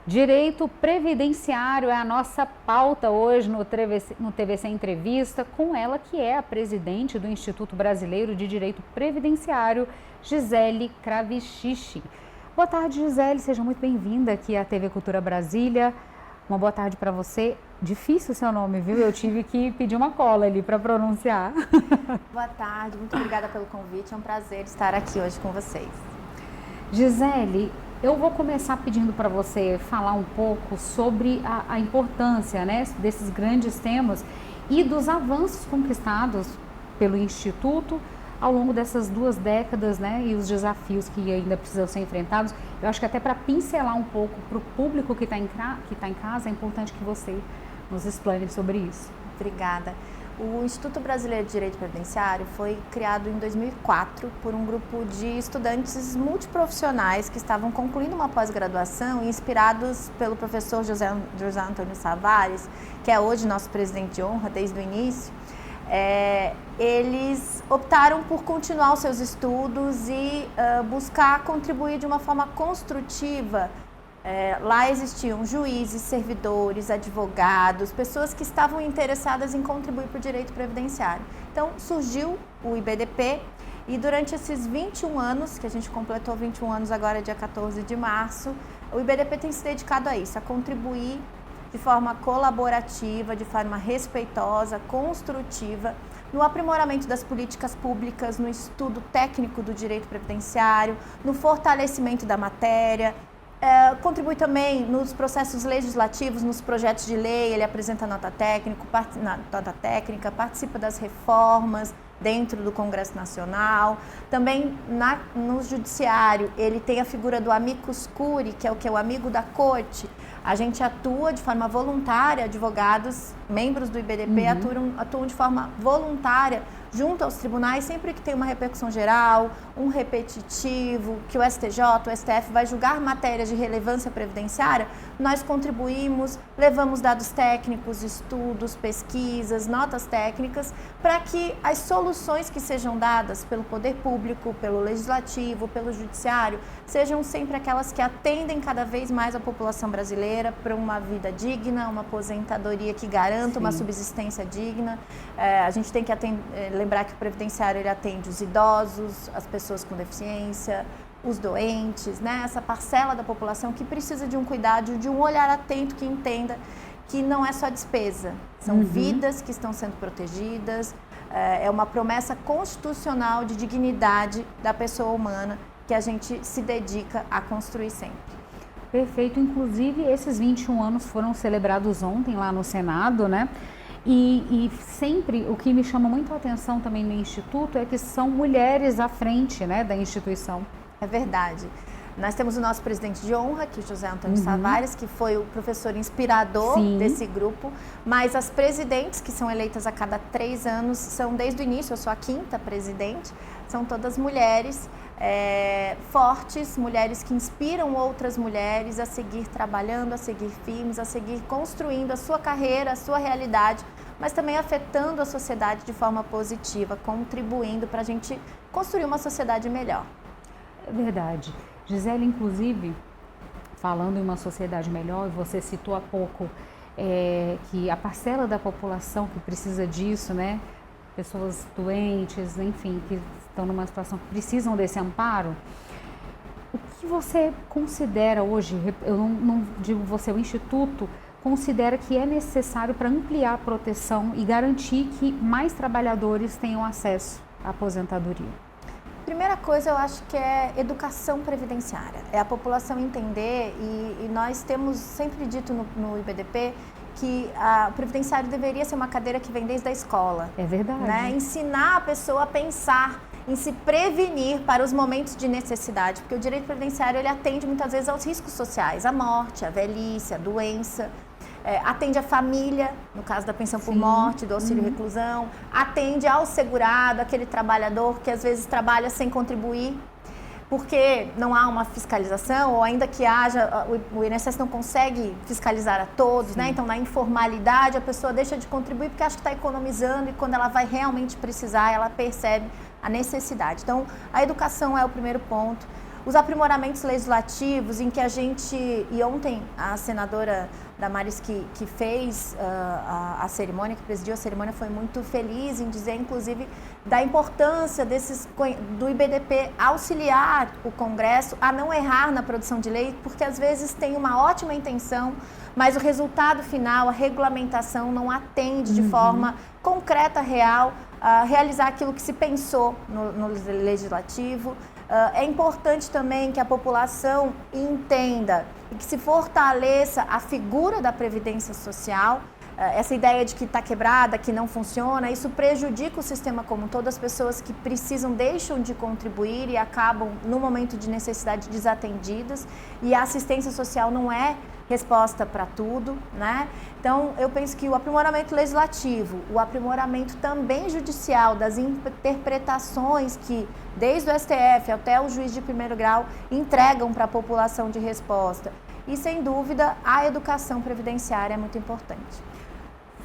Direito previdenciário é a nossa pauta hoje no TVC Entrevista, com ela que é a presidente do Instituto Brasileiro de Direito Previdenciário, Gisele Cravichichi. Boa tarde, Gisele, seja muito bem-vinda aqui à TV Cultura Brasília. Uma boa tarde para você. Difícil o seu nome, viu? Eu tive que pedir uma cola ali para pronunciar. Boa tarde, muito obrigada pelo convite, é um prazer estar aqui hoje com vocês. Gisele, eu vou começar pedindo para você falar um pouco sobre a importância, né, desses grandes temas e dos avanços conquistados pelo Instituto ao longo dessas 2 décadas, né, e os desafios que ainda precisam ser enfrentados. Eu acho que até para pincelar um pouco para o público que está em casa, é importante que você nos explane sobre isso. Obrigada. O Instituto Brasileiro de Direito Previdenciário foi criado em 2004 por um grupo de estudantes multiprofissionais que estavam concluindo uma pós-graduação e inspirados pelo professor José Antônio Savares, que é hoje nosso presidente de honra desde o início. Eles optaram por continuar os seus estudos e buscar contribuir de uma forma construtiva. Lá existiam juízes, servidores, advogados, pessoas que estavam interessadas em contribuir para o direito previdenciário. Então surgiu o IBDP e durante esses 21 anos, que a gente completou 21 anos agora dia 14 de março, o IBDP tem se dedicado a isso, a contribuir de forma colaborativa, de forma respeitosa, construtiva, no aprimoramento das políticas públicas, no estudo técnico do direito previdenciário, no fortalecimento da matéria. Contribui também nos processos legislativos, nos projetos de lei, ele apresenta nota técnica, participa das reformas dentro do Congresso Nacional. Também no Judiciário, ele tem a figura do amicus curiae, que é o amigo da corte. A gente atua de forma voluntária, advogados, membros do IBDP atuam de forma voluntária junto aos tribunais, sempre que tem uma repercussão geral, um repetitivo, que o STJ, o STF vai julgar matérias de relevância previdenciária, nós contribuímos, levamos dados técnicos, estudos, pesquisas, notas técnicas, para que as soluções que sejam dadas pelo poder público, pelo legislativo, pelo judiciário, sejam sempre aquelas que atendem cada vez mais a população brasileira para uma vida digna, uma aposentadoria que garanta uma subsistência digna. A gente tem que lembrar que o previdenciário ele atende os idosos, as pessoas com deficiência, os doentes, né? Essa parcela da população que precisa de um cuidado, de um olhar atento que entenda que não é só despesa, são vidas que estão sendo protegidas, é uma promessa constitucional de dignidade da pessoa humana que a gente se dedica a construir sempre. Perfeito, inclusive esses 21 anos foram celebrados ontem lá no Senado, né? E sempre o que me chama muito a atenção também no Instituto é que são mulheres à frente, né, da instituição. É verdade. Nós temos o nosso presidente de honra, que é José Antônio Savares, que foi o professor inspirador desse grupo, mas as presidentes, que são eleitas a cada 3 anos, são desde o início, eu sou a 5ª presidente, são todas mulheres fortes, mulheres que inspiram outras mulheres a seguir trabalhando, a seguir firmes, a seguir construindo a sua carreira, a sua realidade, mas também afetando a sociedade de forma positiva, contribuindo para a gente construir uma sociedade melhor. É verdade. Gisele, inclusive, falando em uma sociedade melhor, você citou há pouco que a parcela da população que precisa disso, né? Pessoas doentes, enfim, que estão numa situação que precisam desse amparo. O que você considera hoje, eu não digo você, o Instituto, considera que é necessário para ampliar a proteção e garantir que mais trabalhadores tenham acesso à aposentadoria? Primeira coisa, eu acho que é educação previdenciária. É a população entender, e nós temos sempre dito no IBDP que o previdenciário deveria ser uma cadeira que vem desde a escola. É verdade. Né? Ensinar a pessoa a pensar em se prevenir para os momentos de necessidade, porque o direito previdenciário ele atende muitas vezes aos riscos sociais, a morte, a velhice, a doença. Atende a família, no caso da pensão por morte, do auxílio reclusão, atende ao segurado, aquele trabalhador que às vezes trabalha sem contribuir, porque não há uma fiscalização, ou ainda que haja, o INSS não consegue fiscalizar a todos, né? Então na informalidade a pessoa deixa de contribuir porque acha que está economizando e quando ela vai realmente precisar, ela percebe a necessidade. Então a educação é o primeiro ponto. os aprimoramentos legislativos em que a gente, e ontem a senadora Damares que fez a cerimônia, que presidiu a cerimônia, foi muito feliz em dizer, inclusive, da importância do IBDP auxiliar o Congresso a não errar na produção de lei, porque às vezes tem uma ótima intenção, mas o resultado final, a regulamentação, não atende de forma concreta, real, a realizar aquilo que se pensou no legislativo. É importante também que a população entenda e que se fortaleça a figura da Previdência Social. Essa ideia de que está quebrada, que não funciona, isso prejudica o sistema como um todo. As pessoas que precisam deixam de contribuir e acabam, no momento de necessidade, desatendidas. E a assistência social não é resposta para tudo, né? Então, eu penso que o aprimoramento legislativo, o aprimoramento também judicial das interpretações que, desde o STF até o juiz de primeiro grau, entregam para a população de resposta. E, sem dúvida, a educação previdenciária é muito importante.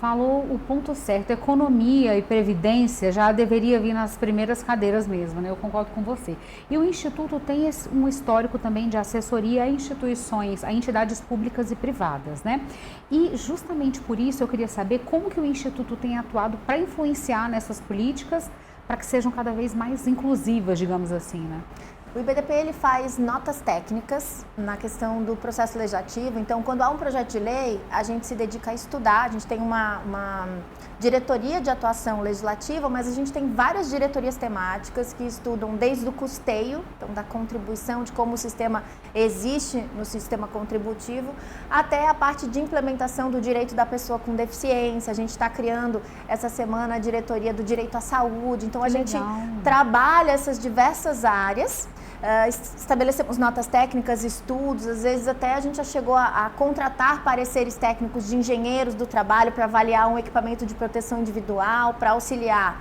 Falou o ponto certo, economia e previdência já deveria vir nas primeiras cadeiras mesmo, né? Eu concordo com você. E o Instituto tem um histórico também de assessoria a instituições, a entidades públicas e privadas, né? E justamente por isso eu queria saber como que o Instituto tem atuado para influenciar nessas políticas para que sejam cada vez mais inclusivas, digamos assim, né? O IBDP ele faz notas técnicas na questão do processo legislativo. Então, quando há um projeto de lei, a gente se dedica a estudar. A gente tem uma diretoria de atuação legislativa, mas a gente tem várias diretorias temáticas que estudam desde o custeio, então da contribuição, de como o sistema existe no sistema contributivo, até a parte de implementação do direito da pessoa com deficiência. A gente está criando essa semana a diretoria do direito à saúde. Então, a gente trabalha essas diversas áreas. Estabelecemos notas técnicas, estudos, às vezes até a gente já chegou a contratar pareceres técnicos de engenheiros do trabalho para avaliar um equipamento de proteção individual, para auxiliar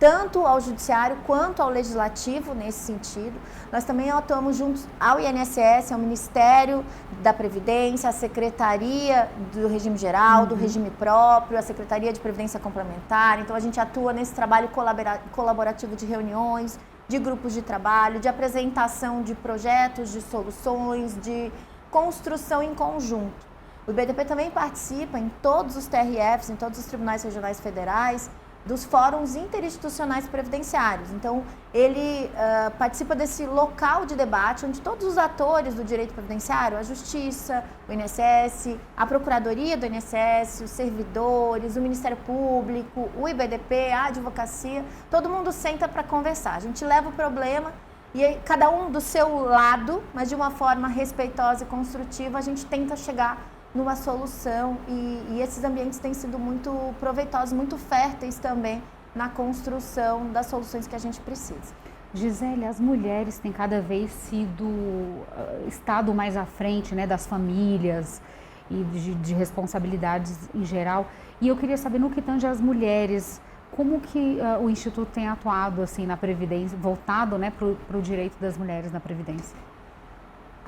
tanto ao judiciário quanto ao legislativo nesse sentido. Nós também atuamos juntos ao INSS, ao Ministério da Previdência, à Secretaria do Regime Geral, do Regime Próprio, à Secretaria de Previdência Complementar. Então a gente atua nesse trabalho colaborativo de reuniões, de grupos de trabalho, de apresentação de projetos, de soluções, de construção em conjunto. O IBDP também participa em todos os TRFs, em todos os tribunais regionais federais, dos fóruns interinstitucionais previdenciários. Então, ele participa desse local de debate onde todos os atores do direito previdenciário, a Justiça, o INSS, a Procuradoria do INSS, os servidores, o Ministério Público, o IBDP, a Advocacia, todo mundo senta para conversar. A gente leva o problema e aí, cada um do seu lado, mas de uma forma respeitosa e construtiva, a gente tenta chegar numa solução e esses ambientes têm sido muito proveitosos, muito férteis também na construção das soluções que a gente precisa. Gisele, as mulheres têm cada vez estado mais à frente, né, das famílias e de responsabilidades em geral. E eu queria saber, no que tange às mulheres, como que o Instituto tem atuado assim na Previdência, voltado, né, para o direito das mulheres na Previdência?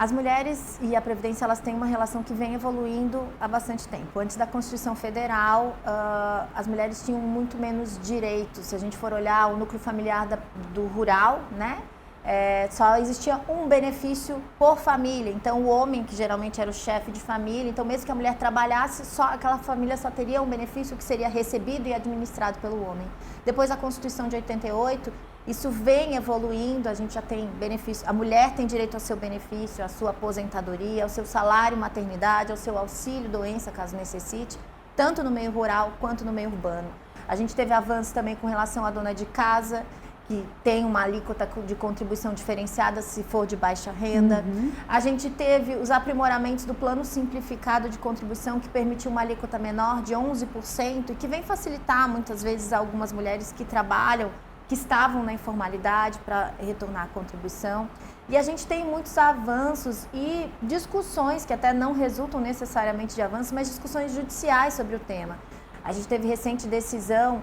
As mulheres e a Previdência, elas têm uma relação que vem evoluindo há bastante tempo. Antes da Constituição Federal, as mulheres tinham muito menos direitos. Se a gente for olhar o núcleo familiar do rural, né, só existia um benefício por família. Então, o homem, que geralmente era o chefe de família, então mesmo que a mulher trabalhasse, só aquela família só teria um benefício que seria recebido e administrado pelo homem. Depois da Constituição de 88, isso vem evoluindo, a gente já tem benefício, a mulher tem direito ao seu benefício, à sua aposentadoria, ao seu salário maternidade, ao seu auxílio doença, caso necessite, tanto no meio rural quanto no meio urbano. A gente teve avanço também com relação à dona de casa, que tem uma alíquota de contribuição diferenciada se for de baixa renda. A gente teve os aprimoramentos do plano simplificado de contribuição, que permitiu uma alíquota menor de 11% e que vem facilitar muitas vezes algumas mulheres que trabalham, que estavam na informalidade para retornar a contribuição. E a gente tem muitos avanços e discussões que até não resultam necessariamente de avanços, mas discussões judiciais sobre o tema. A gente teve recente decisão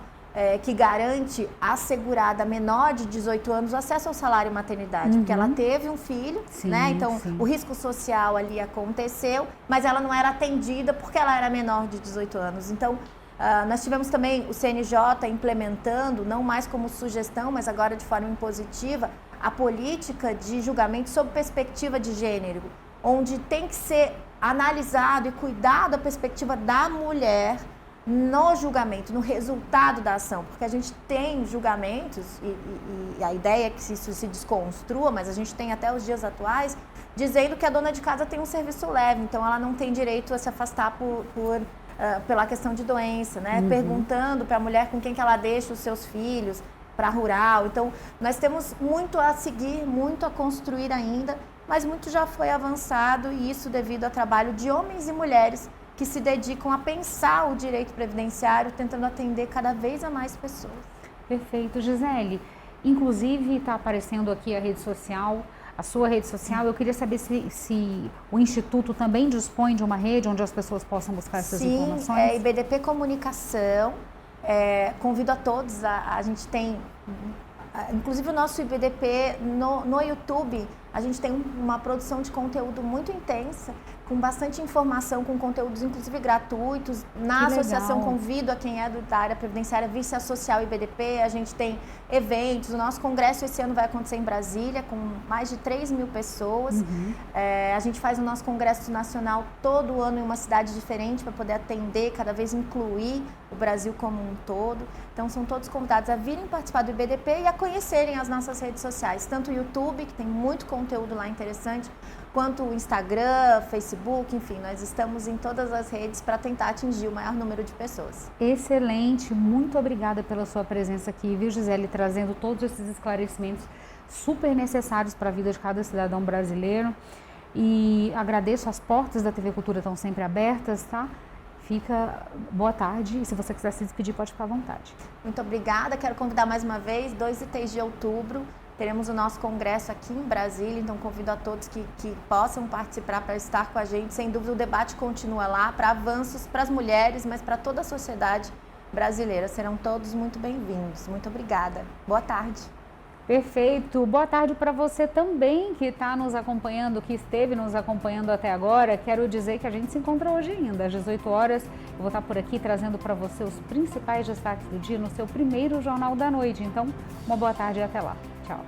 que garante à segurada menor de 18 anos o acesso ao salário maternidade, porque ela teve um filho, né? Então, o risco social ali aconteceu, mas ela não era atendida porque ela era menor de 18 anos. Então, nós tivemos também o CNJ implementando, não mais como sugestão, mas agora de forma impositiva, a política de julgamento sob perspectiva de gênero, onde tem que ser analisado e cuidado a perspectiva da mulher no julgamento, no resultado da ação, porque a gente tem julgamentos e a ideia é que isso se desconstrua, mas a gente tem até os dias atuais dizendo que a dona de casa tem um serviço leve, então ela não tem direito a se afastar pela questão de doença, né? Perguntando para a mulher com quem que ela deixa os seus filhos, para rural. Então, nós temos muito a seguir, muito a construir ainda, mas muito já foi avançado e isso devido ao trabalho de homens e mulheres que se dedicam a pensar o direito previdenciário, tentando atender cada vez a mais pessoas. Perfeito, Gisele. Inclusive, está aparecendo aqui a rede social, a sua rede social. Eu queria saber se o Instituto também dispõe de uma rede onde as pessoas possam buscar essas informações. Sim, IBDP Comunicação. Convido a todos, a gente tem, inclusive o nosso IBDP no YouTube, a gente tem uma produção de conteúdo muito intensa, com bastante informação, com conteúdos inclusive gratuitos. Na associação convido a quem é da área previdenciária vir se associar ao IBDP, a gente tem eventos, o nosso congresso esse ano vai acontecer em Brasília, com mais de 3 mil pessoas. A gente faz o nosso congresso nacional todo ano em uma cidade diferente para poder atender, cada vez incluir o Brasil como um todo. Então são todos convidados a virem participar do IBDP e a conhecerem as nossas redes sociais, tanto o YouTube, que tem muito conteúdo lá interessante, quanto o Instagram, Facebook, enfim, nós estamos em todas as redes para tentar atingir o maior número de pessoas. Excelente, muito obrigada pela sua presença aqui, viu, Gisele, trazendo todos esses esclarecimentos super necessários para a vida de cada cidadão brasileiro. E agradeço, as portas da TV Cultura estão sempre abertas, tá? Boa tarde, e se você quiser se despedir, pode ficar à vontade. Muito obrigada, quero convidar mais uma vez, 2 e 3 de outubro, teremos o nosso congresso aqui em Brasília, então convido a todos que possam participar para estar com a gente. Sem dúvida o debate continua lá para avanços para as mulheres, mas para toda a sociedade brasileira. Serão todos muito bem-vindos. Muito obrigada. Boa tarde. Perfeito. Boa tarde para você também que está nos acompanhando, que esteve nos acompanhando até agora. Quero dizer que a gente se encontra hoje ainda, às 18 horas. Eu vou estar por aqui trazendo para você os principais destaques do dia no seu primeiro Jornal da Noite. Então, uma boa tarde e até lá. Tchau.